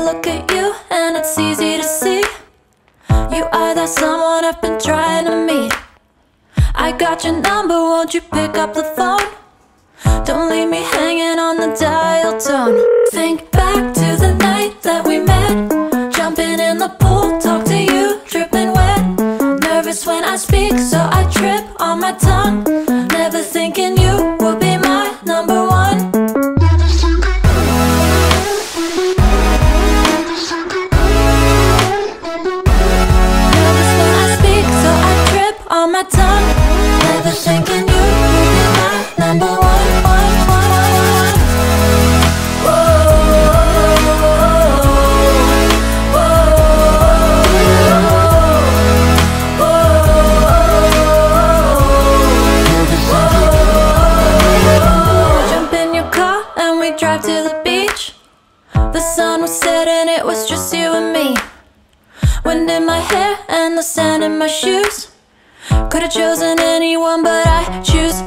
look at you and it's easy to see you are that someone I've been trying to meet. I got your number, won't you pick up the phone? Don't leave me hanging on the dial tone. Think back to the night that we met, jumping in the pool, talk to you, dripping wet. Nervous when I speak, so I trip on my tongue. Never thinking you would be my number one. Nervous when I speak, so I trip on my tongue. Never thinking you would be my number one. Drive to the beach. The sun was setting, it was just you and me. Wind in my hair and the sand in my shoes. Could've chosen anyone, but I choose